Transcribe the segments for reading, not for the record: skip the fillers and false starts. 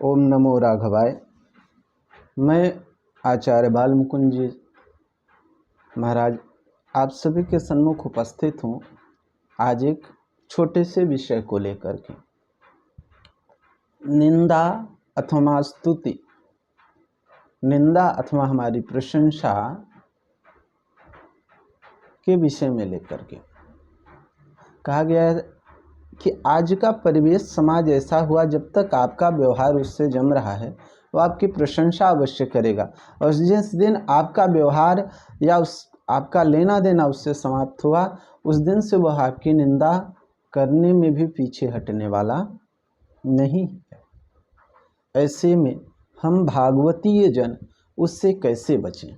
ओम नमो राघवाय। मैं आचार्य बालमुकुंद जी महाराज आप सभी के सम्मुख उपस्थित हूँ आज एक छोटे से विषय को लेकर के। निंदा अथवा स्तुति, निंदा अथवा हमारी प्रशंसा के विषय में लेकर के कहा गया है कि आज का परिवेश समाज ऐसा हुआ, जब तक आपका व्यवहार उससे जम रहा है वो आपकी प्रशंसा अवश्य करेगा, और जिस दिन आपका व्यवहार या आपका लेना देना उससे समाप्त हुआ उस दिन से वह आपकी निंदा करने में भी पीछे हटने वाला नहीं है। ऐसे में हम भागवतीय जन उससे कैसे बचें?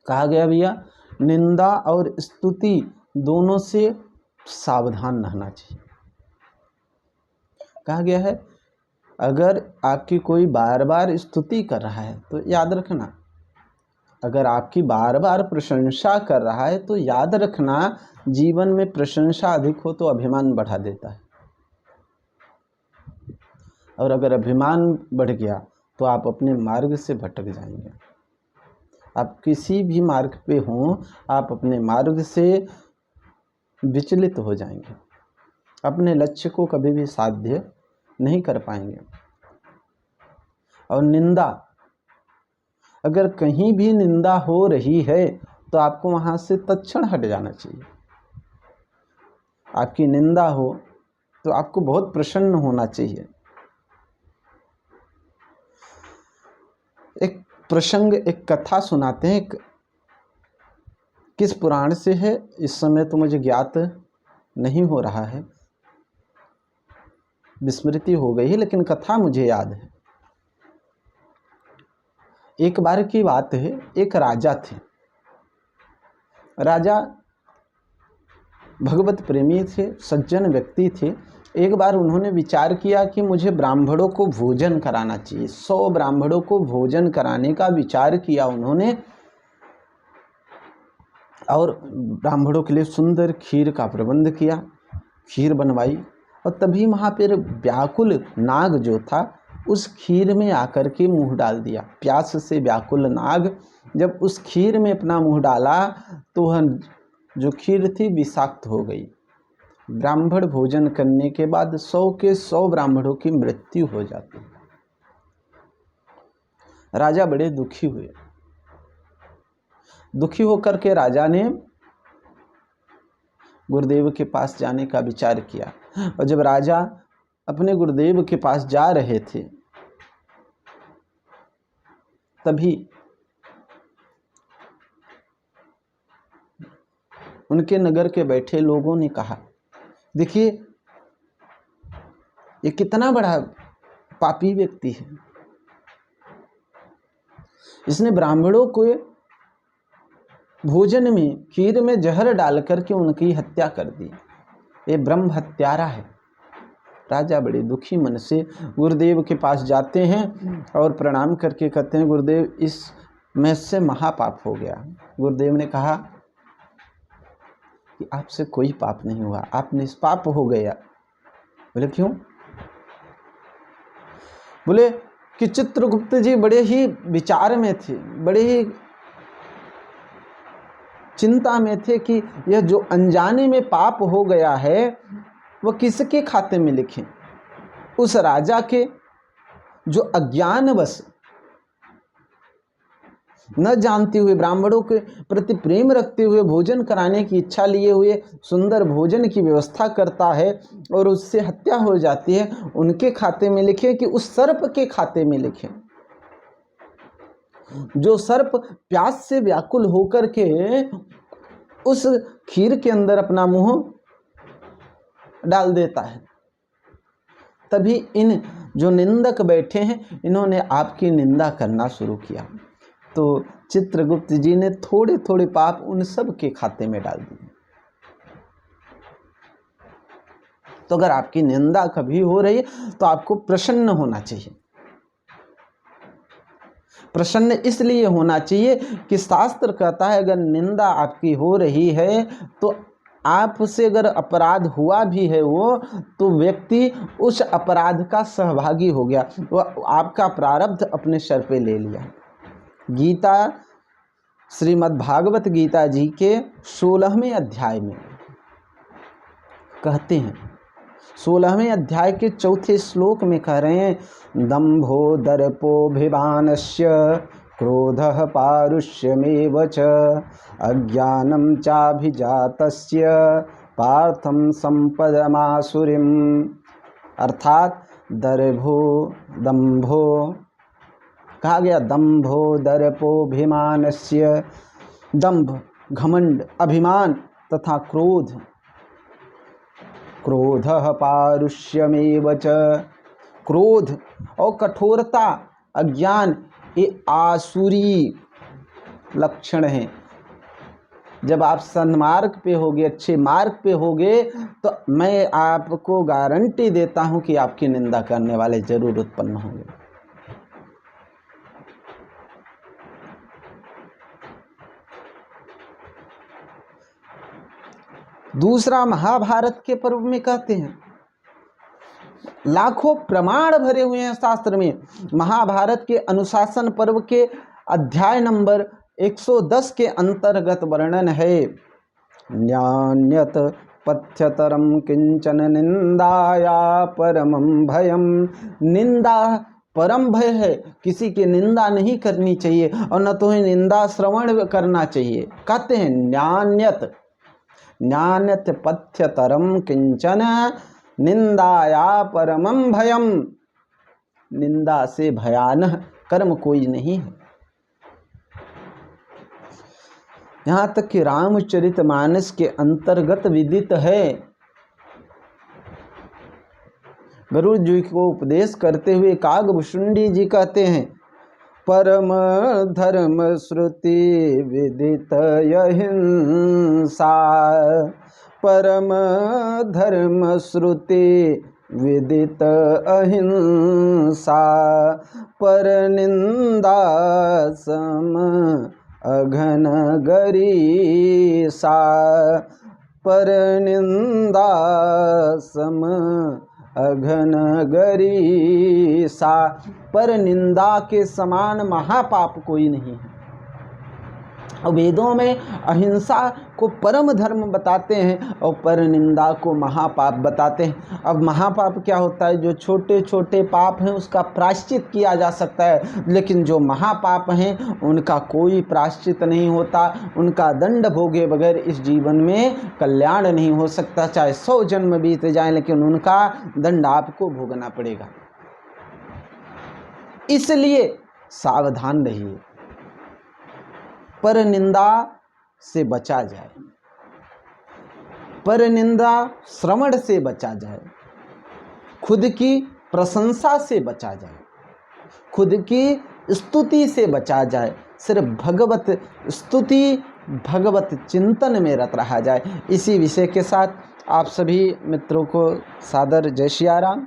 कहा गया भैया निंदा और स्तुति दोनों से सावधान रहना चाहिए। कहा गया है अगर आपकी कोई बार बार स्तुति कर रहा है तो याद रखना, अगर आपकी बार बार प्रशंसा कर रहा है तो याद रखना, जीवन में प्रशंसा अधिक हो तो अभिमान बढ़ा देता है, और अगर अभिमान बढ़ गया तो आप अपने मार्ग से भटक जाएंगे। आप किसी भी मार्ग पे हों, आप अपने मार्ग से विचलित हो जाएंगे, अपने लक्ष्य को कभी भी साध्य नहीं कर पाएंगे। और निंदा, अगर कहीं भी निंदा हो रही है तो आपको वहां से तत्क्षण हट जाना चाहिए। आपकी निंदा हो तो आपको बहुत प्रसन्न होना चाहिए। एक प्रसंग, एक कथा सुनाते हैं, किस पुराण से है इस समय तो मुझे ज्ञात नहीं हो रहा है, विस्मृति हो गई है, लेकिन कथा मुझे याद है। एक बार की बात है, एक राजा थे। राजा भगवत प्रेमी थे, सज्जन व्यक्ति थे। एक बार उन्होंने विचार किया कि मुझे ब्राह्मणों को भोजन कराना चाहिए। 100 ब्राह्मणों को भोजन कराने का विचार किया उन्होंने, और ब्राह्मणों के लिए सुंदर खीर का प्रबंध किया, खीर बनवाई। और तभी वहाँ पर व्याकुल नाग जो था उस खीर में आकर के मुंह डाल दिया। प्यास से व्याकुल नाग जब उस खीर में अपना मुंह डाला तो वह जो खीर थी विषाक्त हो गई। ब्राह्मण भोजन करने के बाद 100 के 100 ब्राह्मणों की मृत्यु हो जाती। राजा बड़े दुखी हुए। दुखी होकर के राजा ने गुरुदेव के पास जाने का विचार किया, और जब राजा अपने गुरुदेव के पास जा रहे थे तभी उनके नगर के बैठे लोगों ने कहा, देखिए ये कितना बड़ा पापी व्यक्ति है, इसने ब्राह्मणों को भोजन में खीर में जहर डाल करके उनकी हत्या कर दी, ये ब्रह्म हत्यारा है। राजा बड़े दुखी मन से गुरुदेव के पास जाते हैं और प्रणाम करके कहते हैं, गुरुदेव इस में से महापाप हो गया। गुरुदेव ने कहा कि आपसे कोई पाप नहीं हुआ, आप निष्पाप हो गया। बोले क्यों? बोले कि चित्रगुप्त जी बड़े ही विचार में थे, बड़े ही चिंता में थे कि यह जो अनजाने में पाप हो गया है वह किसके खाते में लिखें। उस राजा के जो अज्ञानवश न जानते हुए ब्राह्मणों के प्रति प्रेम रखते हुए भोजन कराने की इच्छा लिए हुए सुंदर भोजन की व्यवस्था करता है और उससे हत्या हो जाती है, उनके खाते में लिखें कि उस सर्प के खाते में लिखें। जो सर्प प्यास से व्याकुल होकर के उस खीर के अंदर अपना मुंह डाल देता है। तभी इन जो निंदक बैठे हैं इन्होंने आपकी निंदा करना शुरू किया, तो चित्रगुप्त जी ने थोड़े थोड़े पाप उन सब के खाते में डाल दिए। तो अगर आपकी निंदा कभी हो रही है तो आपको प्रसन्न होना चाहिए। प्रसन्न इसलिए होना चाहिए कि शास्त्र कहता है अगर निंदा आपकी हो रही है तो आपसे अगर अपराध हुआ भी है वो, तो व्यक्ति उस अपराध का सहभागी हो गया, वह आपका प्रारब्ध अपने सर पे ले लिया। गीता, श्रीमद् भागवत गीता जी के 16वें अध्याय में कहते हैं, 16वें अध्याय के 4थे श्लोक में कह रहे हैं, दंभो दर्पोभिमानस्य क्रोधः पारुष्यमेव च अज्ञानं चाभिजातस्य पार्थं संपदमासुरीम। अर्थात दंभो कहा गया, दंभो दर्पोभिमानस्य, दंभ घमंड, अभिमान तथा क्रोध, क्रोधः पारुष्यमेव च, क्रोध और कठोरता, अज्ञान, ये आसुरी लक्षण हैं। जब आप सन्मार्ग पे होगे, अच्छे मार्ग पे होगे, तो मैं आपको गारंटी देता हूं कि आपकी निंदा करने वाले जरूर उत्पन्न होंगे। दूसरा, महाभारत के पर्व में कहते हैं, लाखों प्रमाण भरे हुए हैं शास्त्र में। महाभारत के अनुशासन पर्व के अध्याय नंबर 110 के अंतर्गत वर्णन है, न्यान्यत पथ्यतरम किंचन निंदाया परमं भयम। निंदा परम भय है, किसी की निंदा नहीं करनी चाहिए और न तो ही निंदा श्रवण करना चाहिए। कहते हैं न्यान्यत, न्यान्यत पथ्यतरम किंचन निंदाया परमं भयम। निंदा से भयानक कर्म कोई नहीं है। यहाँ तक कि रामचरितमानस के अंतर्गत विदित है, गरुड़ जी को उपदेश करते हुए कागभूषुंडी जी कहते हैं, परम धर्म श्रुति विदित अहिंसा, परम धर्म श्रुति विदित अहिंसा, पर निंदा सम अघन गरीसा, पर निंदा सम अघन गरीसा। पर निंदा के समान महापाप कोई नहीं है। और वेदों में अहिंसा को परम धर्म बताते हैं और पर निंदा को महापाप बताते हैं। अब महापाप क्या होता है? जो छोटे छोटे पाप हैं उसका प्रायश्चित किया जा सकता है, लेकिन जो महापाप हैं उनका कोई प्रायश्चित नहीं होता, उनका दंड भोगे बगैर इस जीवन में कल्याण नहीं हो सकता। चाहे 100 जन्म बीत जाए लेकिन उनका दंड आपको भोगना पड़ेगा। इसलिए सावधान रहिए, पर निंदा से बचा जाए, पर निंदा श्रवण से बचा जाए, खुद की प्रशंसा से बचा जाए, खुद की स्तुति से बचा जाए, सिर्फ भगवत स्तुति भगवत चिंतन में रत रहा जाए। इसी विषय के साथ आप सभी मित्रों को सादर जय सिया राम।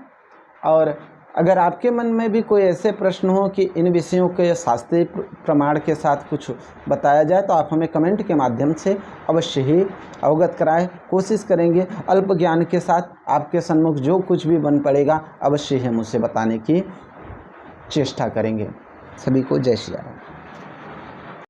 और अगर आपके मन में भी कोई ऐसे प्रश्न हो कि इन विषयों के शास्त्रीय प्रमाण के साथ कुछ बताया जाए तो आप हमें कमेंट के माध्यम से अवश्य ही अवगत कराएं। कोशिश करेंगे अल्प ज्ञान के साथ आपके सन्मुख जो कुछ भी बन पड़ेगा अवश्य ही हम उसे बताने की चेष्टा करेंगे। सभी को जय श्री राम।